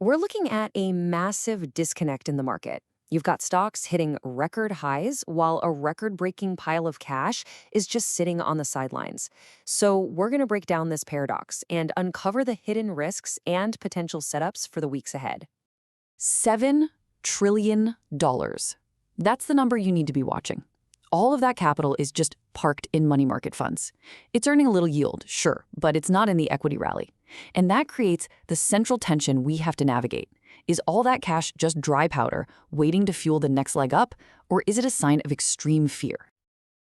We're looking at a massive disconnect in the market. You've got stocks hitting record highs while a record breaking pile of cash is just sitting on the sidelines. So, we're going to break down this paradox and uncover the hidden risks and potential setups for the weeks ahead. $7 trillion. That's the number you need to be watching. All of that capital is just parked in money market funds. It's earning a little yield, sure, but it's not in the equity rally. And that creates the central tension we have to navigate. Is all that cash just dry powder waiting to fuel the next leg up, or is it a sign of extreme fear?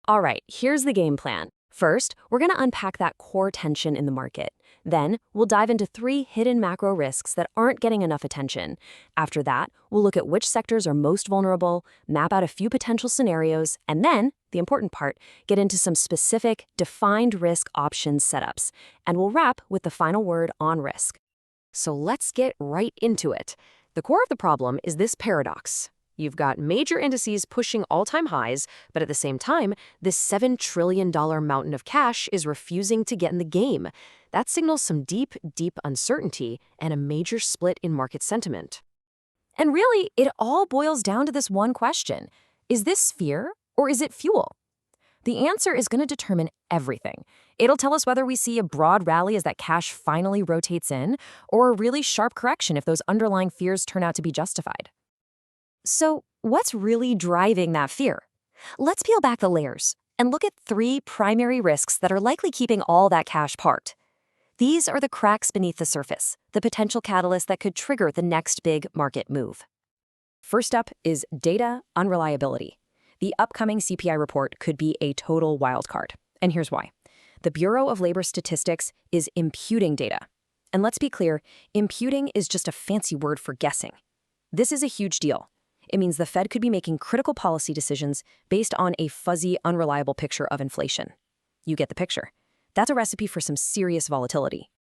All right, here's the game plan. First, we're going to unpack that core tension in the market. Then, we'll dive into 3 hidden macro risks that aren't getting enough attention. After that, we'll look at which sectors are most vulnerable, map out a few potential scenarios, and then, the important part, get into some specific, defined risk options setups. And we'll wrap with the final word on risk. So let's get right into it. The core of the problem is this paradox. You've got major indices pushing all-time highs, but at the same time, this $7 trillion mountain of cash is refusing to get in the game. That signals some deep, deep uncertainty and a major split in market sentiment. And really, it all boils down to this one question. Is this fear or is it fuel? The answer is going to determine everything. It'll tell us whether we see a broad rally as that cash finally rotates in, or a really sharp correction if those underlying fears turn out to be justified. So, what's really driving that fear? Let's peel back the layers and look at 3 primary risks that are likely keeping all that cash parked. These are the cracks beneath the surface, the potential catalyst that could trigger the next big market move. First up is data unreliability. The upcoming CPI report could be a total wildcard, and here's why. The Bureau of Labor Statistics is imputing data. And let's be clear, imputing is just a fancy word for guessing. This is a huge deal. It means the Fed could be making critical policy decisions based on a fuzzy, unreliable picture of inflation. You get the picture. That's a recipe for some serious volatility.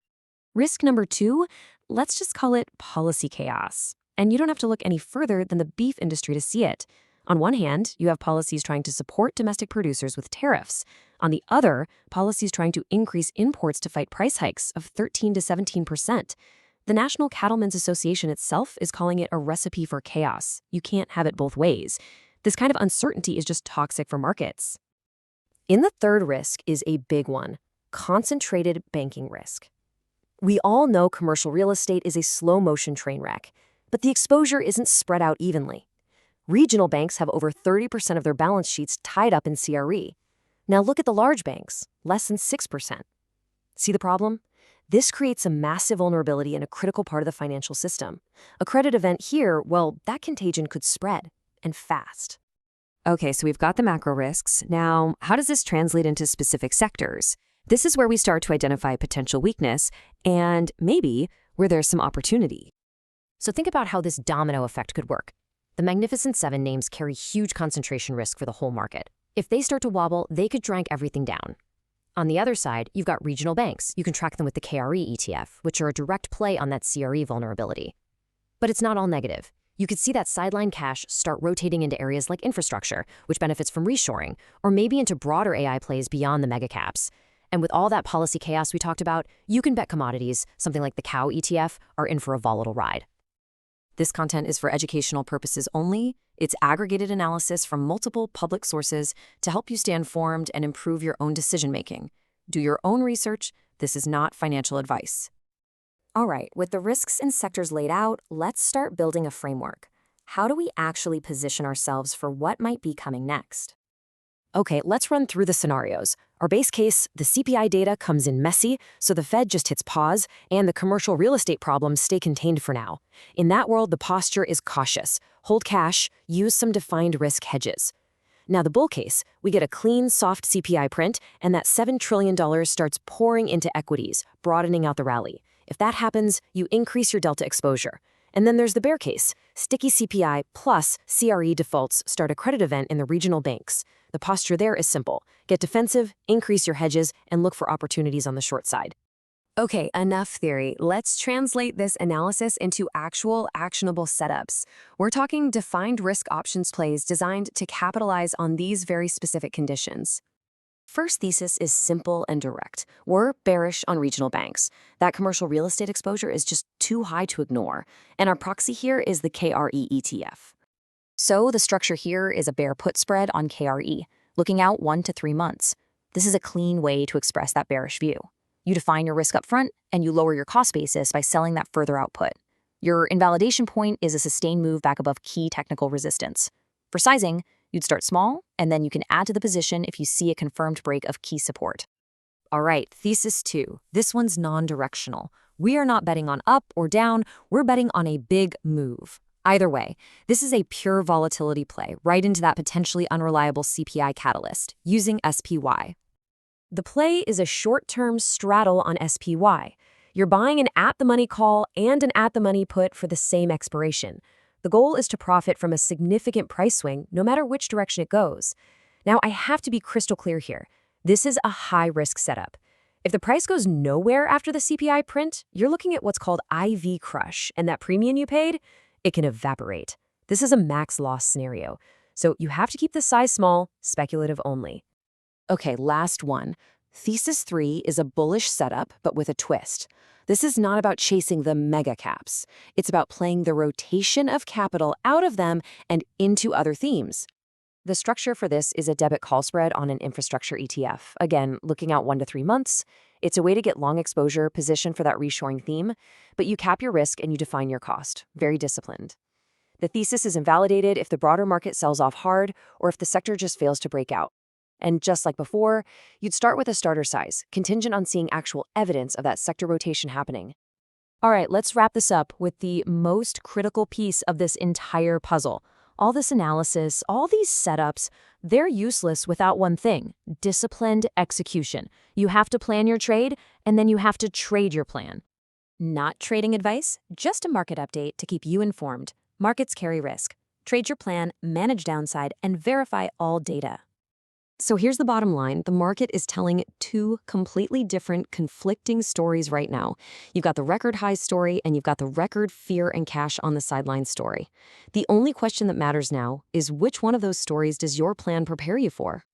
Risk number 2, let's just call it policy chaos. And you don't have to look any further than the beef industry to see it. On one hand, you have policies trying to support domestic producers with tariffs. On the other, policies trying to increase imports to fight price hikes of 13 to 17%. The National Cattlemen's Association itself is calling it a recipe for chaos. You can't have it both ways. This kind of uncertainty is just toxic for markets. In the third risk is a big one, concentrated banking risk. We all know commercial real estate is a slow-motion train wreck, but the exposure isn't spread out evenly. Regional banks have over 30% of their balance sheets tied up in CRE. Now look at the large banks, less than 6%. See the problem? This creates a massive vulnerability in a critical part of the financial system. A credit event here, well, that contagion could spread, and fast. Okay, so we've got the macro risks. Now, how does this translate into specific sectors? This is where we start to identify potential weakness and maybe where there's some opportunity. So think about how this domino effect could work. The Magnificent Seven names carry huge concentration risk for the whole market. If they start to wobble, they could drag everything down. On the other side, you've got regional banks. You can track them with the KRE ETF, which are a direct play on that CRE vulnerability. But it's not all negative. You could see that sideline cash start rotating into areas like infrastructure, which benefits from reshoring, or maybe into broader AI plays beyond the megacaps. And with all that policy chaos we talked about, you can bet commodities, something like the cow ETF, are in for a volatile ride. This content is for educational purposes only. It's aggregated analysis from multiple public sources to help you stay informed and improve your own decision-making. Do your own research. This is not financial advice. All right, with the risks and sectors laid out, let's start building a framework. How do we actually position ourselves for what might be coming next? Okay, let's run through the scenarios. Our base case, the CPI data comes in messy, so the Fed just hits pause, and the commercial real estate problems stay contained for now. In that world, the posture is cautious. Hold cash, use some defined risk hedges. Now the bull case, we get a clean, soft CPI print, and that $7 trillion starts pouring into equities, broadening out the rally. If that happens, you increase your delta exposure. And then there's the bear case. Sticky CPI plus CRE defaults start a credit event in the regional banks. The posture there is simple. Get defensive, increase your hedges, and look for opportunities on the short side. Okay, enough theory. Let's translate this analysis into actual actionable setups. We're talking defined risk options plays designed to capitalize on these very specific conditions. First thesis is simple and direct. We're bearish on regional banks. That commercial real estate exposure is just too high to ignore. And our proxy here is the KRE ETF. So the structure here is a bear put spread on KRE, looking out 1 to 3 months. This is a clean way to express that bearish view. You define your risk up front, and you lower your cost basis by selling that further output. Your invalidation point is a sustained move back above key technical resistance. For sizing, you'd start small, and then you can add to the position if you see a confirmed break of key support. All right, thesis 2. This one's non-directional. We are not betting on up or down, we're betting on a big move. Either way, this is a pure volatility play right into that potentially unreliable CPI catalyst, using SPY. The play is a short-term straddle on SPY. You're buying an at-the-money call and an at-the-money put for the same expiration. The goal is to profit from a significant price swing, no matter which direction it goes. Now, I have to be crystal clear here. This is a high-risk setup. If the price goes nowhere after the CPI print, you're looking at what's called IV crush, and that premium you paid, it can evaporate. This is a max loss scenario, so you have to keep the size small, speculative only. Okay, last one. Thesis 3 is a bullish setup, but with a twist. This is not about chasing the mega caps. It's about playing the rotation of capital out of them and into other themes. The structure for this is a debit call spread on an infrastructure ETF. Again, looking out 1 to 3 months. It's a way to get long exposure, position for that reshoring theme, but you cap your risk and you define your cost. Very disciplined. The thesis is invalidated if the broader market sells off hard or if the sector just fails to break out. And just like before, you'd start with a starter size, contingent on seeing actual evidence of that sector rotation happening. All right, let's wrap this up with the most critical piece of this entire puzzle. All this analysis, all these setups, they're useless without one thing: disciplined execution. You have to plan your trade, and then you have to trade your plan. Not trading advice, just a market update to keep you informed. Markets carry risk. Trade your plan, manage downside, and verify all data. So here's the bottom line. The market is telling two completely different, conflicting stories right now. You've got the record high story, and you've got the record fear and cash on the sidelines story. The only question that matters now is which one of those stories does your plan prepare you for?